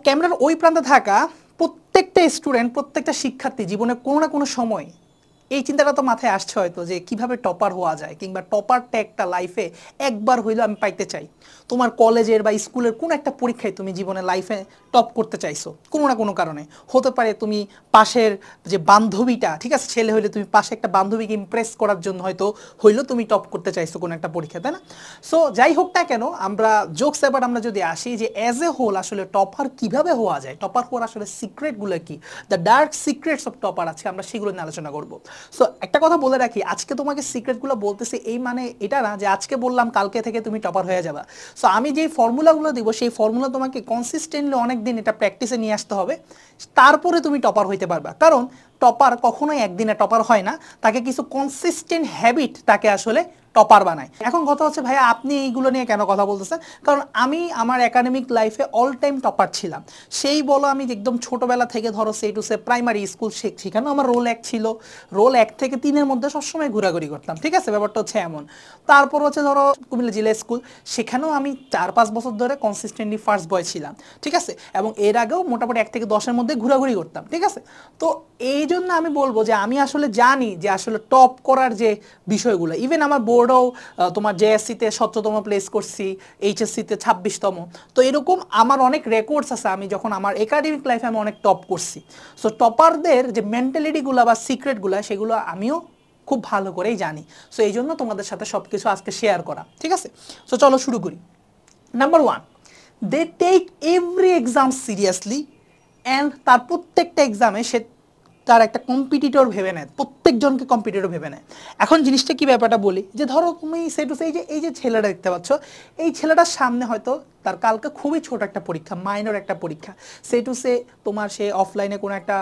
ক্যামেরার ওই প্রান্তে থাকা প্রত্যেকটা স্টুডেন্ট, প্রত্যেকটা শিক্ষার্থী জীবনে কোনো না কোনো সময় এই চিন্তাটা তো মাথায় আসছে হয়তো যে কিভাবে টপার হওয়া যায়, কিংবা টপার ট্যাগটা লাইফে একবার হইলেও আমি পাইতে চাই। তোমার কলেজের বা স্কুলের কোনো একটা পরীক্ষায় তুমি জীবনে লাইফে টপ করতে চাইছো কোনো না কোনো কারণে। হতে পারে তুমি পাশের যে বান্ধবীটা, ঠিক আছে, ছেলে হইলে তুমি পাশে একটা বান্ধবীকে ইমপ্রেস করার জন্য হয়তো হইলেও তুমি টপ করতে চাইছো কোনো একটা পরীক্ষা, তাই না? সো যাই হোক না কেন, আমরা জোকস এবার আমরা যদি আসি যে অ্যাজ এ হোল আসলে টপার কিভাবে হওয়া যায়, টপার হওয়ার আসলে সিক্রেটগুলো কি, the dark secrets of topper আছে, আমরা সেগুলো নিয়ে আলোচনা করবো। সো একটা কথা বলে রাখি, আজকে তোমাকে সিক্রেটগুলো বলতেছে এই মানে এটা না যে আজকে বললাম কালকে থেকে তুমি টপার হয়ে যাবা। সো আমি যেই ফর্মুলাগুলো দিব সেই ফর্মুলা তোমাকে কনসিস্টেন্টলি অনেক দিন এটা প্র্যাকটিসে নিয়ে আসতে হবে, তারপরে তুমি টপার হইতে পারবা। কারণ টপার কখনোই একদিনে টপার হয় না, তাকে কিছু কনসিস্টেন্ট হ্যাবিট তাকে আসলে টপার বানায়। এখন কথা হচ্ছে ভাইয়া আপনি এইগুলো নিয়ে কেন কথা বলতেছেন? কারণ আমি আমার একাডেমিক লাইফে অল টাইম টপার ছিলাম। সেই বলো আমি একদম ছোটোবেলা থেকে ধরো সে টু সে প্রাইমারি স্কুল সেখানেও আমার রোল 1 ছিল, রোল 1 থেকে 3-এর মধ্যে সবসময় ঘোরাঘুরি করতাম, ঠিক আছে, ব্যাপারটা হচ্ছে এমন। তারপর হচ্ছে ধরো কুমিল্লা জেলা স্কুল, সেখানেও আমি 4-5 বছর ধরে কনসিস্টেন্টলি ফার্স্ট বয় ছিলাম, ঠিক আছে, এবং এর আগেও মোটামুটি 1 থেকে 10-এর মধ্যে ঘোরাঘুরি করতাম, ঠিক আছে। তো এই জন্য আমি বলবো যে আমি আসলে জানি যে আসলে টপ করার যে বিষয়গুলো, ইভেন আমার বোর্ডেও তোমার জেএসসিতে 17তম প্লেস করছি, এইচএসসিতে 26তম। তো এরকম আমার অনেক রেকর্ডস আছে, আমি যখন আমার একাডেমিক লাইফে আমি অনেক টপ করছি। সো টপারদের যে মেন্টালিটিগুলো বা সিক্রেটগুলো সেগুলো আমিও খুব ভালো করেই জানি। সো এই জন্য তোমাদের সাথে সব কিছু আজকে শেয়ার করা, ঠিক আছে। সো চলো শুরু করি। Number 1, they take every exam seriously and তার প্রত্যেকটা এক্সামে সে তার একটা কম্পিটিটর ভেবে নেয়, প্রত্যেকজনকে কম্পিটিটর ভেবে নেয়। এখন জিনিসটা কি ব্যাপারটা বলি, যে ধরো তুমি সে টু সে এই যে ছেলেটা দেখতে পাচ্ছ, এই ছেলেটার সামনে হয়তো তার কালকে খুবই ছোট একটা পরীক্ষা, মাইনর একটা পরীক্ষা, সে টু সে তোমার সে অফলাইনে কোনো একটা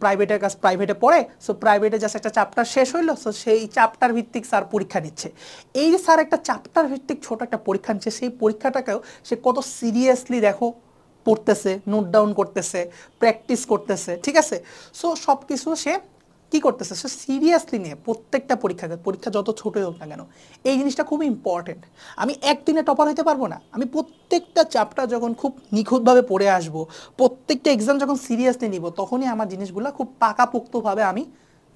প্রাইভেটে পড়ে, সো প্রাইভেটে জাস্ট একটা চ্যাপ্টার শেষ হইলো, সো সেই চ্যাপ্টার ভিত্তিক স্যার পরীক্ষা নিচ্ছে। এই যে স্যার একটা চ্যাপ্টার ভিত্তিক ছোট একটা পরীক্ষা নিচ্ছে, সেই পরীক্ষাটাকেও সে কত সিরিয়াসলি দেখো পড়তেছে, নোট ডাউন করতেছে, প্র্যাকটিস করতেছে, ঠিক আছে। সো সব কিছু সে কী করতেছে, সে সিরিয়াসলি নিয়ে প্রত্যেকটা পরীক্ষা যত ছোটোই হোক না কেন। এই জিনিসটা খুবই ইম্পর্টেন্ট। আমি একদিনে টপার হতে পারবো না, আমি প্রত্যেকটা চ্যাপ্টার যখন খুব নিখুঁতভাবে পড়ে আসবো, প্রত্যেকটা এক্সাম যখন সিরিয়াসলি নিব, তখনই আমার জিনিসগুলো খুব পাকাপোক্তভাবে আমি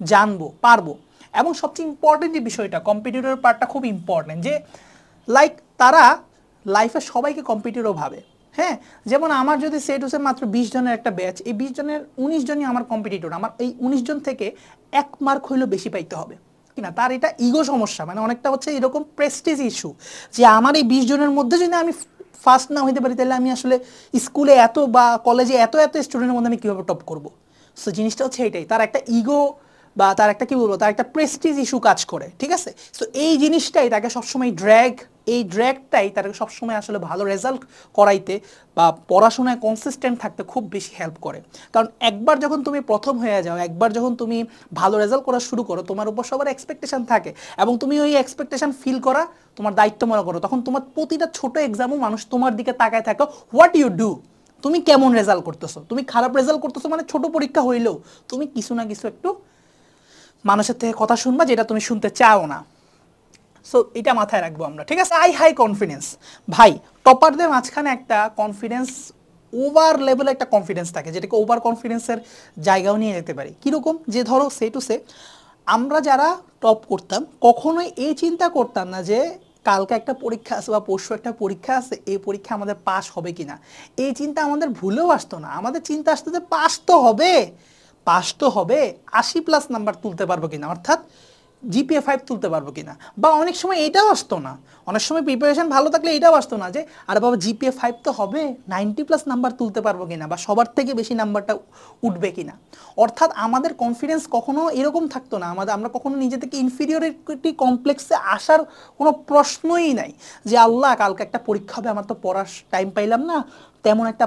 জানবো পারবো। এবং সবচেয়ে ইম্পর্টেন্ট যে বিষয়টা, কম্পিটিটর পার্টটা খুব ইম্পর্টেন্ট, যে লাইক তারা লাইফে সবাইকে কম্পিটিটর ভাবে। হ্যাঁ, যেমন আমার যদি সে টু সে মাত্র 20 জনের একটা ব্যাচ, এই 20 জনের 19 জনই আমার কম্পিটিটর, আমার এই 19 জন থেকে 1 মার্ক হইলেও বেশি পাইতে হবে কিনা, তার এটা ইগো সমস্যা, মানে অনেকটা হচ্ছে এরকম প্রেস্টিজ ইস্যু, যে আমার এই 20 জনের মধ্যে যদি আমি ফার্স্ট না হইতে পারি, তাহলে আমি আসলে স্কুলে এত বা কলেজে এত স্টুডেন্টের মধ্যে আমি কীভাবে টপ করবো। সো জিনিসটা হচ্ছে এটাই, তার একটা ইগো বা তার একটা কি বলবো, তার একটা প্রেস্টিজ ইস্যু কাজ করে, ঠিক আছে। সো এই জিনিসটাই তাকে সবসময় এই ড্র্যাগটাই তাকে সবসময় আসলে ভালো রেজাল্ট করাইতে বা পড়াশোনায় কনসিস্টেন্ট থাকতে খুব বেশি হেল্প করে। কারণ একবার যখন তুমি প্রথম হয়ে যাও, একবার যখন তুমি ভালো রেজাল্ট করা শুরু করো, তোমার উপর সবার এক্সপেকটেশন থাকে, এবং তুমি ওই এক্সপেকটেশন ফিল করা তোমার দায়িত্ব মনে করো, তখন তোমার প্রতিটা ছোট এক্সামও মানুষ তোমার দিকে তাকায় থাকো, হোয়াট ইউ ডু, তুমি কেমন রেজাল্ট করতেছো। তুমি খারাপ রেজাল্ট করতেছো মানে ছোট পরীক্ষা হইলেও তুমি কিছু না কিছু একটু মানুষের থেকে কথা শুনবা যেটা তুমি শুনতে চাও না। সো এটা মাথায় রাখবো আমরা, ঠিক আছে। হাই কনফিডেন্স, ভাই টপারদের মাঝখানে একটা কনফিডেন্স, ওভার লেভেলে একটা কনফিডেন্স থাকে, যেটাকে ওভার কনফিডেন্সের জায়গাও নিয়ে যেতে পারি। কীরকম, যে ধরো সে টু সে আমরা যারা টপ করতাম কখনোই এই চিন্তা করতাম না যে কালকে একটা পরীক্ষা আছে বা পরশু একটা পরীক্ষা আছে, এই পরীক্ষা আমাদের পাস হবে কিনা, এই চিন্তা আমাদের ভুলেও আসতো না। আমাদের চিন্তা আসতো যে পাস তো হবে, 80+ নাম্বার তুলতে পারবো কিনা, অর্থাৎ জিপিএ 5 তুলতে পারবো কিনা। বা অনেক সময় এটাও আসতো না, অনেক সময় প্রিপারেশন ভালো থাকলে এটাও আসতো না যে আরে বাবা জিপিএ 5 তো হবে, 90+ নাম্বার তুলতে পারবো কিনা, বা সবার থেকে বেশি নাম্বারটা উঠবে কিনা। অর্থাৎ আমাদের কনফিডেন্স কখনো এরকম থাকতো না, আমরা কখনো নিজে থেকে ইনফিরিয়রিটি কমপ্লেক্সে আসার কোনো প্রশ্নই নাই, যে আল্লাহ কালকে একটা পরীক্ষা হবে, আমার তো পড়ার টাইম পাইলাম না, তেমন একটা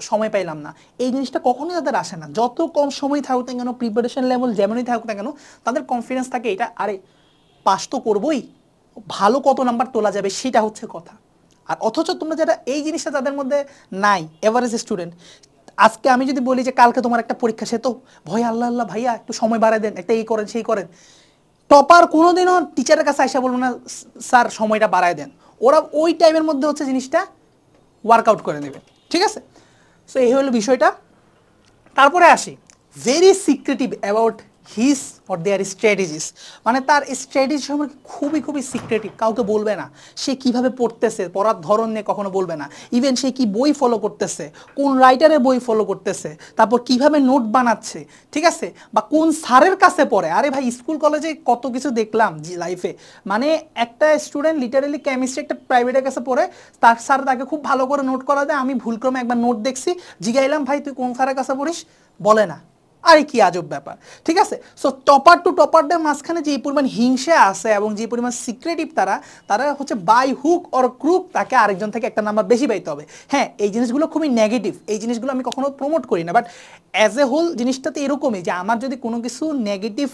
সময় পাইলাম না। এই জিনিসটা কখনোই তাদের আসে না, যত কম সময় থাকুক না কেন, প্রিপারেশন লেভেল যেমনই থাকুক না কেন, তাদের কনফিডেন্স থাকে এটা, আরে পাস তো করবোই, ভালো কত নাম্বার তোলা যাবে সেটা হচ্ছে কথা। আর অথচ তোমরা যারা এই জিনিসটা তাদের মধ্যে নাই, এভারেজ স্টুডেন্ট, আজকে আমি যদি বলি যে কালকে তোমার একটা পরীক্ষা, সে তো ভয়, আল্লাহ আল্লাহ ভাইয়া একটু সময় বাড়ায় দেন, একটা এই করেন সেই করেন। টপার কোনোদিনও টিচারের কাছে আইসা বলবো না স্যার সময়টা বাড়ায় দেন, ওরা ওই টাইমের মধ্যে হচ্ছে জিনিসটা ওয়ার্কআউট করে নেবে, ঠিক আছে। সো এই হলো বিষয়টা। তারপরে আসি, very secretive about his or their strategies, মানে তার স্ট্র্যাটেজি সম্পর্কে খুবই খুবই সিক্রেটিভ, কাউকে বলবে না। সে কিভাবে পড়তেছে, পড়ার ধরন নিয়ে কখনো বলবে না। ইভেন সে কি বই ফলো করতেছে, কোন রাইটারের বই ফলো করতেছে, তারপর কিভাবে নোট বানাচ্ছে, ঠিক আছে, বা কোন স্যারের কাছে পড়ে। আরে ভাই, স্কুল কলেজে কত কিছু দেখলাম লাইফে, মানে একটা স্টুডেন্ট লিটারালি কেমিস্ট্রি একটা প্রাইভেটের কাছে পড়ে, তার স্যার তাকে খুব ভালো করে নোট করা দেয়। আমি ভুলক্রমে একবার নোট দেখছি, জিগাইলাম ভাই তুই কোন স্যারের কাছে পড়িস, বলে না। আরে কি আজব ব্যাপার, ঠিক আছে। সো টপার টু টপারদের মাঝখানে যে পরিমাণ হিংসা আছে এবং যে পরিমাণ সিক্রেটিভ তারা, তারা হচ্ছে বাই হুক অর ক্রুক তাকে আরেকজন থেকে একটা নাম্বার বেশি পাইতে হবে। হ্যাঁ, এই জিনিসগুলো খুবই নেগেটিভ, এই জিনিসগুলো আমি কখনো প্রমোট করি না, বাট অ্যাজ এ হোল জিনিসটা তো এরকমই যে আমার যদি কোনো কিছু নেগেটিভ,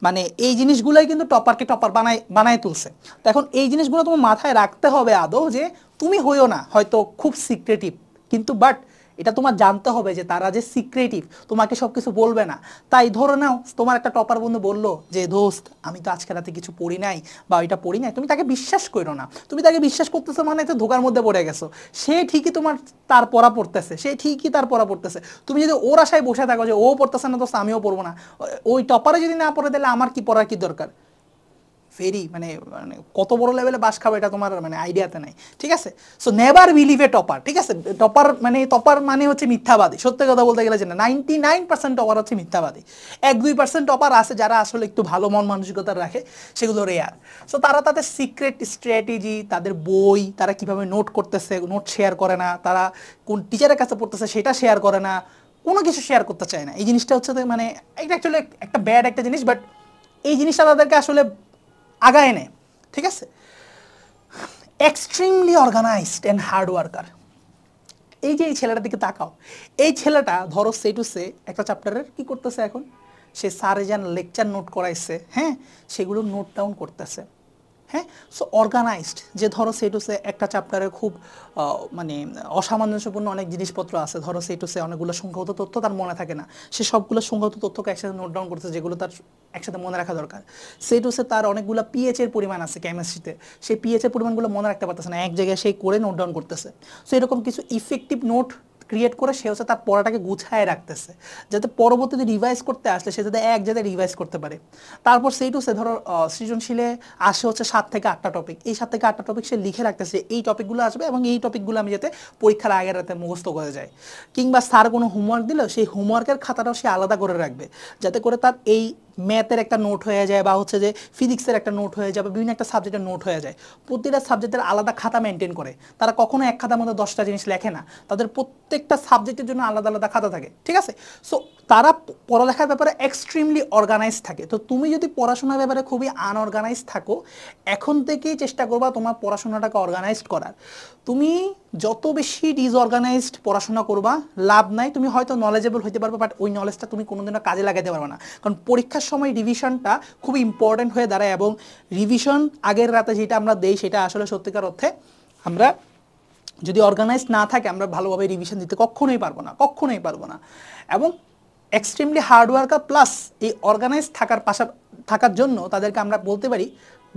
মানে এই জিনিসগুলোই কিন্তু টপারকে টপার বানায় তুলছে। তো এখন এই জিনিসগুলো তোমার মাথায় রাখতে হবে আদৌ, যে তুমি হইও না হয়তো খুব সিক্রেটিভ, কিন্তু বাট এটা তোমার জানতে হবে যে তারা যে সিক্রেটিভ, তোমাকে সব কিছু বলবে না। তাই ধরে নাও তোমার একটা টপার বন্ধু বললো যে দোস্ত আমি তো আজকে রাতে কিছু পড়ি নাই বা ওইটা পড়ি নাই, তুমি তাকে বিশ্বাস করো না। তুমি তাকে বিশ্বাস করতেছো মানে তো ধোকার মধ্যে পড়ে গেছো। সে ঠিকই তার পড়া পড়তেছে, সে ঠিকই তার পড়া পড়তেছে। তুমি যদি ওর আশায় বসে থাকো যে ও পড়তেছে না দোস্ত আমিও পড়বো না, ওই টপারে যদি না পড়ে তাহলে আমার কি পড়ার কি দরকার। ভেরি মানে মানে কত বড় লেভেলে বাস খাবে এটা তোমার মানে আইডিয়াতে নাই, ঠিক আছে। সো নেভার বিলিভ এ টপার, ঠিক আছে। টপার মানে হচ্ছে মিথ্যাবাদী। সত্যি কথা বলতে গেলে যে 99% টপার হচ্ছে মিথ্যাবাদী। 1-2% টপার আছে যারা আসলে একটু ভালো মন মানসিকতা রাখে, সেগুলো রেয়ার। সো তারা তাদের সিক্রেট স্ট্র্যাটেজি, তাদের বই, তারা কিভাবে নোট করতেছে, নোট শেয়ার করে না, তারা কোন টিচারের কাছে পড়তেছে সেটা শেয়ার করে না, কোনো কিছু শেয়ার করতে চায় না। এই জিনিসটা হচ্ছে মানে এটা অ্যাকচুয়ালি একটা ব্যাড একটা জিনিস, বাট এই জিনিসটা তাদেরকে আসলে আগায় নেয়, ঠিক আছে। Extremely organised and hard worker. এই যে এই ছেলেটার দিকে তাকাও, এই ছেলেটা ধরো সে টু সে একটা চ্যাপ্টারের কি করতেছে এখন, সে স্যারে যেন লেকচার নোট করাইছে, হ্যাঁ, সেগুলো নোট ডাউন করতেছে। হ্যাঁ, সো অর্গানাইজড, যে ধরো সে টু সে একটা চ্যাপ্টারে খুব মানে অসামঞ্জস্যপূর্ণ অনেক জিনিসপত্র আছে, ধরো সে টু সে অনেকগুলো সংখ্যাগত তথ্য তার মনে থাকে না, সে সবগুলো সংখ্যাগত তথ্যকে একসাথে নোট ডাউন করতেছে যেগুলো তার একসাথে মনে রাখা দরকার। সে টু সে তার অনেকগুলো পিএইচ এর পরিমাণ আছে কেমিস্ট্রিতে, সেই পিএইচ এর পরিমাণগুলো মনে রাখতে পারতেছে না, এক জায়গায় সেই করে নোট ডাউন করতেছে। সো এরকম কিছু ইফেক্টিভ নোট ক্রিয়েট করে সে হচ্ছে তার পড়াটাকে গুছায় রাখতেছে, যাতে পরবর্তীতে রিভাইজ করতে আসলে সে যাতে এক জায়গায় রিভাইজ করতে পারে। তারপর সেই টু সে ধরো সৃজনশীলে আসে হচ্ছে 7 থেকে 8টা টপিক, এই 7 থেকে 8টা টপিক সে লিখে রাখতেছে, এই টপিকগুলো আসবে এবং এই টপিকগুলো আমি যাতে পরীক্ষার আগের রাতে মুখস্থ করে যায়। কিংবা স্যার কোনো হোমওয়ার্ক দিল, সেই হোমওয়ার্কের খাতাটাও সে আলাদা করে রাখবে, যাতে করে তার এই ম্যাথের একটা নোট হয়ে যায় বা হচ্ছে যে ফিজিক্সের একটা নোট হয়ে যায় বা বিভিন্ন একটা সাবজেক্টের নোট হয়ে যায়। প্রতিটা সাবজেক্টের আলাদা খাতা মেনটেন করে, তারা কখনো এক খাতার মধ্যে 10টা জিনিস লেখে না, তাদের প্রত্যেকটা সাবজেক্টের জন্য আলাদা আলাদা খাতা থাকে, ঠিক আছে। সো তারা পড়ালেখার ব্যাপারে এক্সট্রিমলি অর্গানাইজ থাকে। তো তুমি যদি পড়াশোনার ব্যাপারে খুবই আনঅর্গানাইজ থাকো, এখন থেকেই চেষ্টা করবা তোমার পড়াশোনাটাকে অর্গানাইজড করার। তুমি যত বেশি ডিসঅর্গানাইজড পড়াশোনা করবা লাভ নাই। তুমি হয়তো নলেজেবল হতে পারবে, বাট ওই নলেজটা তুমি কোনোদিনও কাজে লাগাতে পারবে না, কারণ পরীক্ষার সময় রিভিশনটা খুব ইম্পর্টেন্ট হয়ে দাঁড়ায়। এবং রিভিশন আগের রাতে যেটা আমরা দেই সেটা আসলে সত্যিকার অর্থে আমরা যদি অর্গানাইজ না থাকে আমরা ভালোভাবে রিভিশন দিতে কখনোই পারবো না, কখনোই পারবো না। এবং এক্সট্রিমলি হার্ড ওয়ার্কার প্লাস এই অর্গানাইজ থাকার জন্য তাদেরকে আমরা বলতে পারি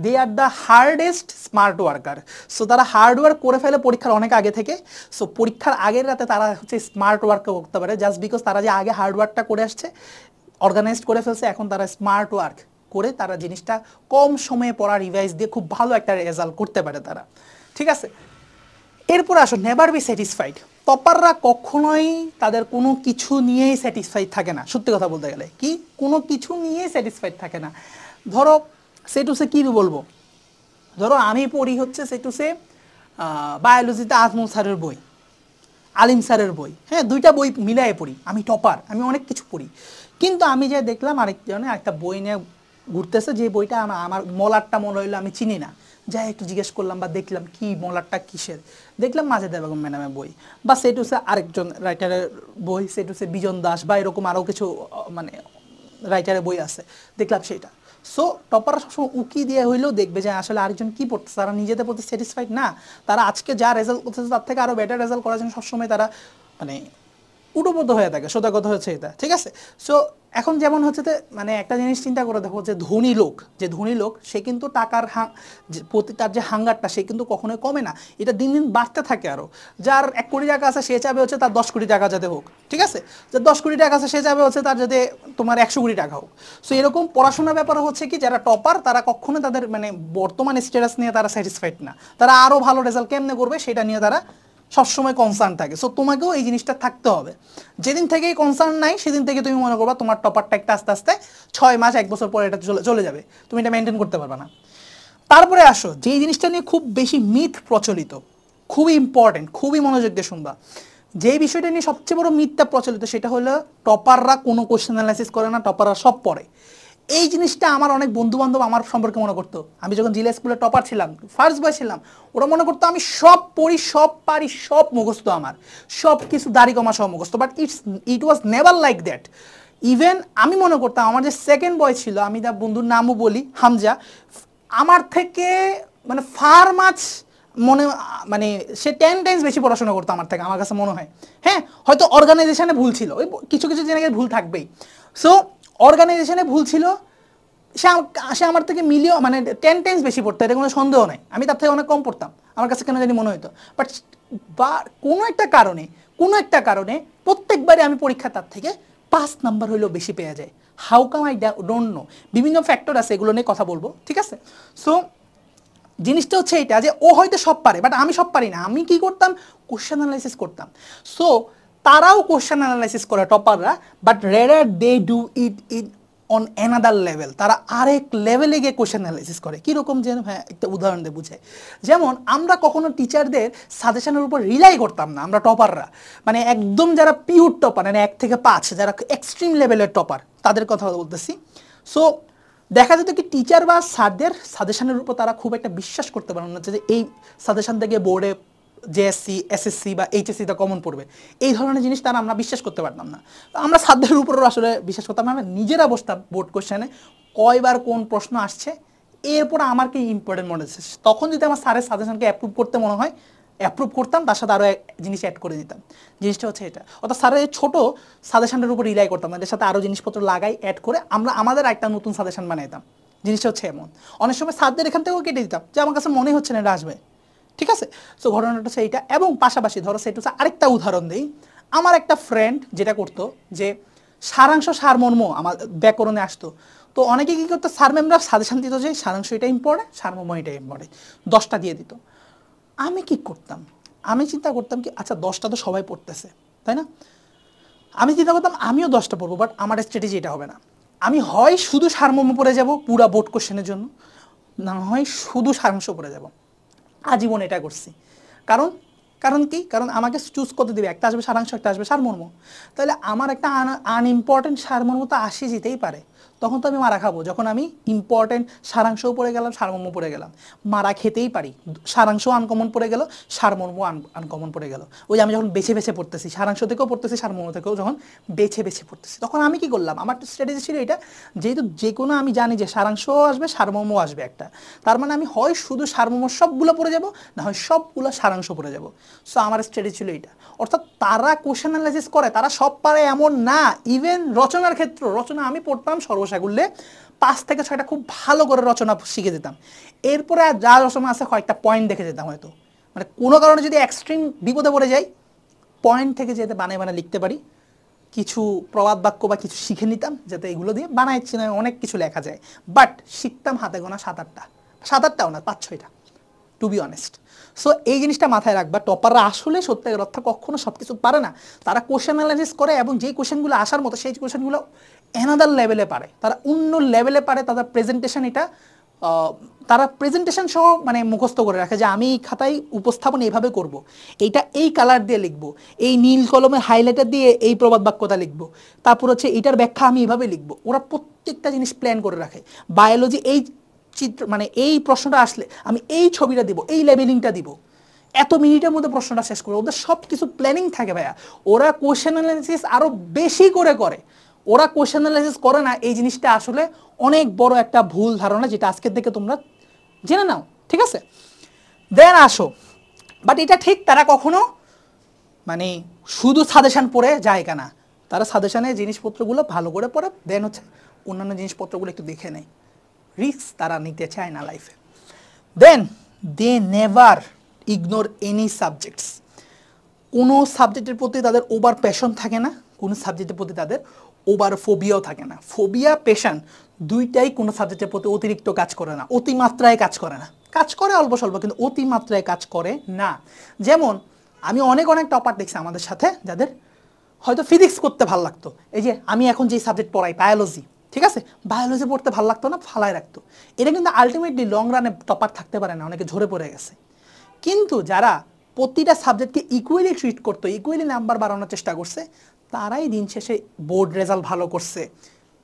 they are the hardest smart worker. So তারা হার্ড ওয়ার্ক করে ফেলে পরীক্ষার অনেক আগে থেকে। সো পরীক্ষার আগের রাতে তারা হচ্ছে স্মার্ট ওয়ার্ক করতে পারে, জাস্ট বিকজ তারা যে আগে হার্ড ওয়ার্কটা করে আসছে, অর্গানাইজড করে ফেলছে, এখন তারা স্মার্ট ওয়ার্ক করে তারা জিনিসটা কম সময়ে পড়া রিভাইজ দিয়ে খুব ভালো একটা রেজাল্ট করতে পারে তারা, ঠিক আছে। এরপর আসো নেভার বি স্যাটিসফাইড। টপাররা কখনোই তাদের কোনো কিছু নিয়েই স্যাটিসফাইড থাকে না। সত্যি কথা বলতে গেলে কি, কোনো কিছু নিয়েই স্যাটিসফাইড থাকে না। ধরো সে টু সে কী বলবো, ধরো আমি পড়ি হচ্ছে সে টু সে বায়োলজিতে আজমল স্যারের বই, আলিম স্যারের বই, হ্যাঁ, 2টা বই মিলাই পড়ি, আমি টপার, আমি অনেক কিছু পড়ি। কিন্তু আমি যে দেখলাম আরেকজনে একটা বই নিয়ে ঘুরতেছে, যে বইটা আমার মলারটা মনে হইলো আমি চিনি না, যাই একটু জিজ্ঞেস করলাম বা দেখলাম কি মলারটা কিসের, দেখলাম মাজেদা বেগম ম্যাডামের বই, বা সে টু সে আরেকজন রাইটারের বই, সে টু সে বিজন দাস বা এরকম আরও কিছু মানে রাইটারের বই আছে, দেখলাম সেটা। সো টপাররা সবসময় উকি দিয়ে হইলেও দেখবে যে আসলে আরেকজন কী পড়তেছে, তারা নিজেদের প্রতি স্যাটিসফাইড না, তারা আজকে যা রেজাল্ট করতেছে তার থেকে আরও বেটার রেজাল্ট করার জন্য সবসময় তারা মানে উটোপত হয়ে থাকে, সোজা কথা হচ্ছে এটা, ঠিক আছে। সো এখন যেমন হচ্ছে যে মানে একটা জিনিস চিন্তা করে দেখো, যে ধনী লোক সে কিন্তু টাকার প্রতি তার যে হাঙ্গারটা সে কিন্তু কখনোই কমে না, এটা দিন দিন বাড়তে থাকে আরও। যার 1 কোটি টাকা আছে সে চাবে হচ্ছে তার 10 কোটি টাকা যাতে হোক, ঠিক আছে। যার 10 কোটি টাকা আছে সে চাবে হচ্ছে তার যাতে তোমার 100 কোটি টাকা হোক। সো এরকম পড়াশোনার ব্যাপারে হচ্ছে কি, যারা টপার তারা কখনো তাদের মানে বর্তমান স্ট্যাটাস নিয়ে তারা স্যাটিসফাইড না, তারা আরও ভালো রেজাল্ট কেমনে করবে সেটা নিয়ে তারা সবসময় কনসার্ন থাকে। সো তোমাকেও এই জিনিসটা থাকতে হবে। যেদিন থেকে এই কনসার্ন নাই সেদিন থেকে তুমি মনে করবা তোমার টপারটা একটা আস্তে আস্তে 6 মাস 1 বছর পরে এটা চলে যাবে, তুমি এটা মেনটেন করতে পারবে না। তারপরে আসো যেই জিনিসটা নিয়ে খুব বেশি মিথ প্রচলিত, খুবই ইম্পর্টেন্ট, খুবই মনোযোগ দিয়ে শুনবা। যেই বিষয়টা নিয়ে সবচেয়ে বড় মিথটা প্রচলিত সেটা হলো টপাররা কোনো কোশ্চেন অ্যানালাইসিস করে না, টপাররা সব পড়ে। এই জিনিসটা আমার অনেক বন্ধু বান্ধব আমার সম্পর্কে মনে করতো, আমি যখন জিলা স্কুলে টপার ছিলাম, ফার্স্ট বয় ছিলাম, ওরা মনে করতো আমি সব পড়ি, সব পারি, সব মুখস্থ, আমার সব কিছু দাড়ি কমা সব মুখস্থ। But it was never like that. Even আমি মনে করতাম আমার যে সেকেন্ড বয় ছিল, আমি তার বন্ধুর নামও বলি, হামজা, আমার থেকে মানে ফার মাছ মানে সে 10 টাইমস বেশি পড়াশোনা করতো আমার থেকে, আমার কাছে মনে হয়। হ্যাঁ, হয়তো অর্গানাইজেশনে ভুল ছিল, ওই কিছু কিছু জায়গায় ভুল থাকবেই। সো অর্গানাইজেশনে ভুল ছিল, সে আমার থেকে মিলিয়ে মানে 10 টাইমস বেশি পড়তো, এটা কোনো সন্দেহ নাই। আমি তার থেকে অনেক কম পড়তাম, আমার কাছে কেন জানি মনে হতো। বাট কোনো একটা কারণে প্রত্যেকবারই আমি পরীক্ষা তার থেকে 5 নাম্বার হইলেও বেশি পেয়ে যায়। How come I don't know, বিভিন্ন ফ্যাক্টর আছে, এগুলো নিয়ে কথা বলবো, ঠিক আছে। সো জিনিসটা হচ্ছে এটা যে ও হয়তো সব পারে, বাট আমি সব পারি না। আমি কি করতাম, কোশ্চেন অ্যানালাইসিস করতাম। সো তারাও কোশ্চেন অ্যানালাইসিস করে টপাররা, but rather they do it in on another level, তারা আরেক লেভেলে গিয়ে কোশ্চেন অ্যানালাইসিস করে। কীরকম যেন, হ্যাঁ একটা উদাহরণ দিয়ে বুঝায়। যেমন আমরা কখনো টিচারদের সাজেশনের উপর রিলাই করতাম না, আমরা টপাররা, মানে একদম যারা পিওর টপার, মানে 1 থেকে 5 যারা এক্সট্রিম লেভেলের টপার, তাদের কথা বলতেছি। সো দেখা যেত কি টিচার বা স্যারদের সাজেশনের উপর তারা খুব একটা বিশ্বাস করতে পারে না, যে এই সাজেশন থেকে বোর্ডে জেএসসি, এসএসসি বা এইচএসসিতে কমন পড়বে, এই ধরনের জিনিস তারা আমরা বিশ্বাস করতে পারতাম না। আমরা স্যারদের উপরও আসলে বিশ্বাস করতাম না, আমরা নিজেরা বসতাম বোর্ড কোশ্চেনে কয়বার কোন প্রশ্ন আসছে, এরপর আমার কি ইম্পর্টেন্ট মনে হচ্ছে, তখন যদি আমার স্যারের সাজেশনকে অ্যাপ্রুভ করতে মনে হয় অ্যাপ্রুভ করতাম, তার সাথে আরও জিনিস অ্যাড করে দিতাম। জিনিসটা হচ্ছে এটা, অর্থাৎ স্যারের ছোটো সাজেশনের উপর রিলাই করতাম, এদের সাথে আরও জিনিসপত্র লাগাই অ্যাড করে আমরা আমাদের একটা নতুন সাজেশন বানাইতাম। জিনিসটা হচ্ছে এমন। অনেক সময় স্যারদের এখান থেকেও কেটে দিতাম, যে আমার কাছে মনে হচ্ছে না এটা আসবে, ঠিক আছে। সো ঘটনাটা হচ্ছে এইটা। এবং পাশাপাশি ধরো সেটা হচ্ছে আরেকটা উদাহরণ দিই, আমার একটা ফ্রেন্ড যেটা করতো, যে সারাংশ সারমর্ম আমার ব্যাকরণে আসতো। তো অনেকে কী করতো, স্যার ম্যামরা সাজেশন দিত যে সারাংশ এটা ইম্পর্টেন্ট, সারমর্ম এটা ইম্পর্টেন্ট, 10টা দিয়ে দিত। আমি কি করতাম, আমি চিন্তা করতাম কি, আচ্ছা 10টা তো সবাই পড়তেছে, তাই না? আমি চিন্তা করতাম আমিও 10টা পড়বো, বাট আমার স্ট্র্যাটেজি এটা হবে না। আমি হয় শুধু সারমর্ম পড়ে যাব পুরা বোর্ড কোশ্চেনের জন্য, না হয় শুধু সারাংশ পড়ে যাব। আজীবন এটা করছি। কারণ কারণ কি, কারণ আমাকে চুজ করতে দিবে, একটা আসবে সারাংশ, একটা আসবে সারমর্ম। তাহলে আমার একটা আনইম্পর্টেন্ট সারমর্ম তো আসে যেতেই পারে, তখন তো আমি মারা খাবো। যখন আমি ইম্পর্টেন্ট সারাংশও পড়ে গেলাম, সারমর্ম পড়ে গেলাম, মারা খেতেই পারি। সারাংশ আনকমন পড়ে গেল, সারমর্ম আনকমন পড়ে গেল। ওই আমি যখন বেছে বেছে পড়তেছি, সারাংশ থেকেও পড়তেছি, সারমর্ম থেকেও যখন বেছে বেছে পড়তেছি, তখন আমি কি করলাম, আমার স্ট্র্যাটেজি ছিল এটা, যেহেতু যে কোনো আমি জানি যে সারাংশও আসবে, সারমর্মও আসবে একটা, তার মানে আমি হয় শুধু সারমর্ম সবগুলো পড়ে যাব, না হয় সবগুলো সারাংশ পড়ে যাব। সো আমার স্ট্র্যাটেজি ছিল এটা। অর্থাৎ তারা কোশ্চেন অ্যানালাইসিস করে, তারা সব পারে এমন না। ইভেন রচনার ক্ষেত্র, রচনা আমি পড়তাম সর্বসাকুল্যে 5 থেকে 6টা খুব ভালো করে রচনা শিখে যেতাম। এরপরে আর যা রচনা আছে কয়েকটা পয়েন্ট দেখে যেতাম, হয়তো মানে কোনো কারণে যদি এক্সট্রিম বিপদে পড়ে যাই, পয়েন্ট থেকে যেতে বানায় বানায় লিখতে পারি, কিছু প্রবাদ বাক্য বা কিছু শিখে নিতাম, যাতে এগুলো দিয়ে বানাইছি না অনেক কিছু লেখা যায়। বাট শিখতাম হাতে গোনা 7-8টা, 7-8টাও না, 5-6টা, টু বি অনেস্ট। সো এই জিনিসটা মাথায় রাখবা, টপাররা আসলে সত্যিকার অর্থে কখনো সব কিছু পারে না। তারা কোশ্চেন অ্যানালাইসিস করে, এবং যেই কোশ্চেনগুলো আসার মতো সেই কোশ্চেনগুলো অ্যানাদার লেভেলে পারে, তারা অন্য লেভেলে পারে। তাদের প্রেজেন্টেশন এটা তারা প্রেজেন্টেশন সহ মানে মুখস্থ করে রাখে, যে আমি এই খাতায় উপস্থাপন এইভাবে করব, এইটা এই কালার দিয়ে লিখবো, এই নীল কলমে হাইলাইটার দিয়ে এই প্রবাদ বাক্যটা লিখবো, তারপর হচ্ছে এটার ব্যাখ্যা আমি এইভাবে লিখবো। ওরা প্রত্যেকটা জিনিস প্ল্যান করে রাখে। বায়োলজি এই চিত্র মানে এই প্রশ্নটা আসলে আমি এই ছবিটা দিব, এই লেবেলিংটা দিব, এত মিনিটের মধ্যে প্রশ্নটা শেষ করবো। ওদের সব কিছু প্ল্যানিং থাকে ভাইয়া। ওরা কোশ্চেন অ্যানালাইসিস আরও বেশি করে। ওরা কোশ্চেন অ্যানালাইসিস করে না, এই জিনিসটা আসলে অনেক বড় একটা ভুল ধারণা, যেটা আজকের থেকে তোমরা জেনে নাও, ঠিক আছে। দেন আসো, বাট এটা ঠিক, তারা কখনো মানে শুধু সাজেশন পড়ে জায়গা না, তারা সাজেশনের জিনিসপত্রগুলো ভালো করে পড়ে, দেন হচ্ছে অন্যান্য জিনিসপত্রগুলো একটু দেখে নেয়। রিস্ক তারা নিতে চায় না লাইফে। Then they never ignore any subjects. কোনো সাবজেক্টের প্রতি তাদের ওভার প্যাশন থাকে না, কোনো সাবজেক্টের প্রতি তাদের ওভার ফোবিয়াও থাকে না। ফোবিয়া প্যাশন দুইটাই কোনো সাবজেক্টের প্রতি অতিরিক্ত কাজ করে না, অতিমাত্রায় কাজ করে না। কাজ করে অল্প স্বল্প, কিন্তু অতিমাত্রায় কাজ করে না। যেমন আমি অনেক অনেক টপার দেখছি আমাদের সাথে, যাদের হয়তো ফিজিক্স করতে ভালো লাগতো, এই যে আমি এখন যে সাবজেক্ট পড়াই বায়োলজি, ঠিক আছে, বায়োলজি পড়তে ভালো লাগতো না, ফালায় রাখতো। এটা কিন্তু আলটিমেটলি লং রানে টপার থাকতে পারে না, অনেকে ঝরে পড়ে গেছে। কিন্তু যারা প্রতিটা সাবজেক্টকে ইকুয়ালি ট্রিট করতো, ইকুয়ালি নাম্বার বাড়ানোর চেষ্টা করছে, তারাই দিন শেষে বোর্ড রেজাল্ট ভালো করছে,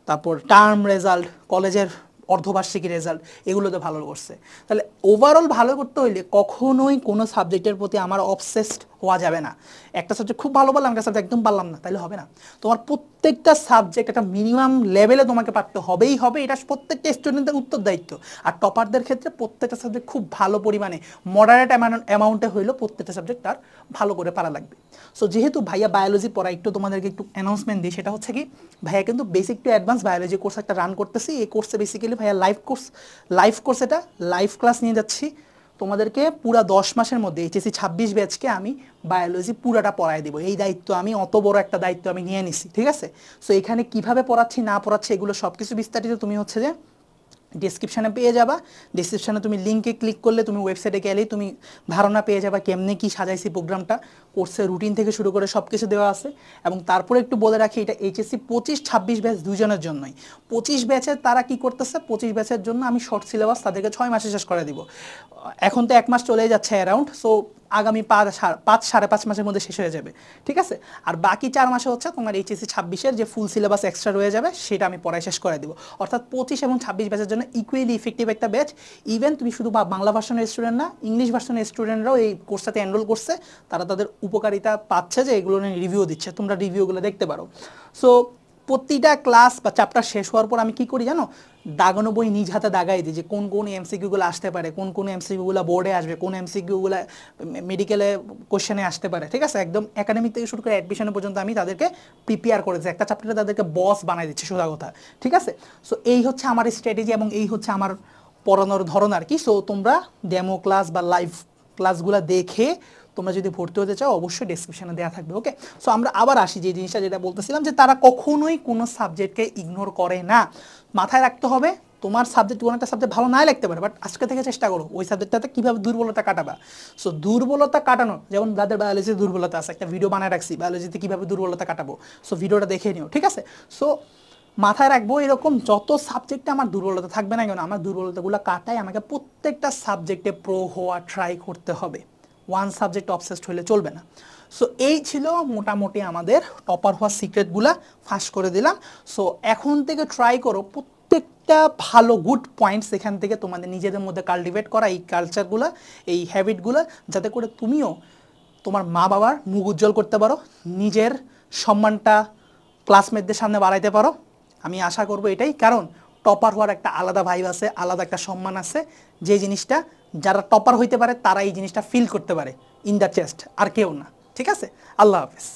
তারপর টার্ম রেজাল্ট, কলেজের অর্ধবার্ষিকী রেজাল্ট, এগুলোতে ভালো করছে। তাহলে ওভারঅল ভালো করতে হইলে কখনোই কোনো সাবজেক্টের প্রতি আমার অবসেসড হওয়া যাবে না। একটা সাবজেক্ট খুব ভালো পারলাম, একটা সাবজেক্ট একদম পারলাম না, তাহলে হবে না। তোমার প্রত্যেকটা সাবজেক্ট একটা মিনিমাম লেভেলে তোমাকে পারতে হবেই হবে, এটা প্রত্যেকটা স্টুডেন্টের উত্তরদায়িত্ব। আর টপারদের ক্ষেত্রে প্রত্যেকটা সাবজেক্ট খুব ভালো পরিমাণে, মডারেট অ্যামাউন্টে হইলেও প্রত্যেকটা সাবজেক্ট তার ভালো করে পারা লাগবে। সো যেহেতু ভাইয়া বায়োলজি পড়া, একটু তোমাদেরকে একটু অ্যানাউন্সমেন্ট দিই, সেটা হচ্ছে কি, ভাইয়া কিন্তু basic to advance biology course একটা রান করতেছি। এই কোর্সে বেসিক্যালি ভাইয়া লাইভ কোর্স, এটা লাইভ ক্লাস নিয়ে যাচ্ছি তোমাদেরকে। পুরা 10 মাসের মধ্যে এইচএসসি 26 ব্যাচকে আমি বায়োলজি পুরাটা পড়ায় দিব। এই দায়িত্ব আমি, অত বড় একটা দায়িত্ব আমি নিয়ে নিছি, ঠিক আছে। সো এখানে কিভাবে পড়াচ্ছি না পড়াচ্ছি এগুলো সব কিছু বিস্তারিত তুমি হচ্ছে যে ডিসক্রিপশানে পেয়ে যাবা। ডিসক্রিপশানে তুমি লিঙ্কে ক্লিক করলে, তুমি ওয়েবসাইটে গেলেই তুমি ধারণা পেয়ে যাবা কেমনে কি সাজাইছি প্রোগ্রামটা। কোর্সের রুটিন থেকে শুরু করে সব কিছু দেওয়া আছে। এবং তারপরে একটু বলে রাখি, এটা এইচএসসি 25-26 ব্যাচ দুজনের জন্যই। 25 ব্যাচের তারা কি করতেছে, 25 ব্যাচের জন্য আমি শর্ট সিলেবাস তাদেরকে 6 মাসে শেষ করে দিব। এখন তো 1 মাস চলেই যাচ্ছে অ্যারাউন্ড, সো আগামী 5-5.5 মাসের মধ্যে শেষ হয়ে যাবে, ঠিক আছে। আর বাকি 4 মাসে হচ্ছে তোমার এইচএসসি 26-এর যে ফুল সিলেবাস এক্সট্রা রয়ে যাবে, সেটা আমি পড়ায় শেষ করে দিব। অর্থাৎ 25 এবং 26 ব্যাচের জন্য ইকুয়ালি ইফেক্টিভ একটা ব্যাচ। ইভেন তুমি শুধু বাংলা ভার্সনের স্টুডেন্ট না, ইংলিশ ভার্সনের স্টুডেন্টরাও এই কোর্সটাতে এনরোল করছে। তারা তাদের উপকারিতা পাচ্ছে, যে এগুলো নিয়ে রিভিউ দিচ্ছে, তোমরা রিভিউগুলো দেখতে পারো। সো প্রতিটা ক্লাস বা চ্যাপ্টার শেষ হওয়ার পর আমি কি করি জানো, দাগানো বই নিজ হাতে দাগাই দিই, যে কোন কোন এমসিকিউগুলো আসতে পারে, কোন কোন এমসিকিউগুলো বোর্ডে আসবে, কোন এমসিকিউগুলো মেডিকেলে কোশ্চেনে আসতে পারে, ঠিক আছে। একদম একাডেমিক থেকে শুরু করে অ্যাডমিশনের পর্যন্ত আমি তাদেরকে প্রিপেয়ার করেছি, একটা চ্যাপ্টারে তাদেরকে বস বানাই দিচ্ছি, সোজা কথা, ঠিক আছে। সো এই হচ্ছে আমার স্ট্র্যাটেজি এবং এই হচ্ছে আমার পড়ানোর ধরন আর কি। সো তোমরা ডেমো ক্লাস বা লাইভ ক্লাসগুলো দেখে তোমরা যদি ভর্তি হতে চাও, অবশ্যই ডেসক্রিপশনে দেওয়া থাকবে, ওকে। সো আমরা আবার আসি যে জিনিসটা যেটা বলতেছিলাম, যে তারা কখনোই কোনো সাবজেক্টকে ইগনোর করে না। মাথায় রাখতে হবে, তোমার সাবজেক্ট কোনো একটা সাবজেক্ট ভালো নাই লাগতে পারে, বাট আজকে থেকে চেষ্টা করো ওই সাবজেক্টটাতে কীভাবে দুর্বলতা কাটাবা। সো দুর্বলতা কাটানো, যেমন যাদের বায়োলজিতে দুর্বলতা আছে, একটা ভিডিও বানায় রাখছি বায়োলজিতে কীভাবে দুর্বলতা কাটাবো, সো ভিডিওটা দেখে নিও, ঠিক আছে। সো মাথায় রাখবো, এরকম যত সাবজেক্টে আমার দুর্বলতা থাকবে না কেন, আমার দুর্বলতাগুলো কাটাই আমাকে প্রত্যেকটা সাবজেক্টে প্রো হওয়া ট্রাই করতে হবে। ওয়ান সাবজেক্ট অবসেসড হলে চলবে না। সো এই ছিল মোটামুটি আমাদের টপার হওয়ার সিক্রেটগুলা ফাঁস করে দিলাম। সো এখন থেকে ট্রাই করো প্রত্যেকটা ভালো গুড পয়েন্টস এখান থেকে তোমাদের নিজেদের মধ্যে কাল্টিভেট করা, এই কালচারগুলো, এই হ্যাবিটগুলো, যাতে করে তুমিও তোমার মা বাবার মুখ উজ্জ্বল করতে পারো, নিজের সম্মানটা ক্লাসমেটদের সামনে বাড়াইতে পারো। আমি আশা করব এটাই, কারণ টপার হওয়ার একটা আলাদা ভাইব আছে, আলাদা একটা সম্মান আছে, যে জিনিসটা যারা টপার হইতে পারে তারা এই জিনিসটা ফিল করতে পারে ইন দ্য চেস্ট, আর কেউ না, ঠিক আছে। আল্লাহ হাফেজ।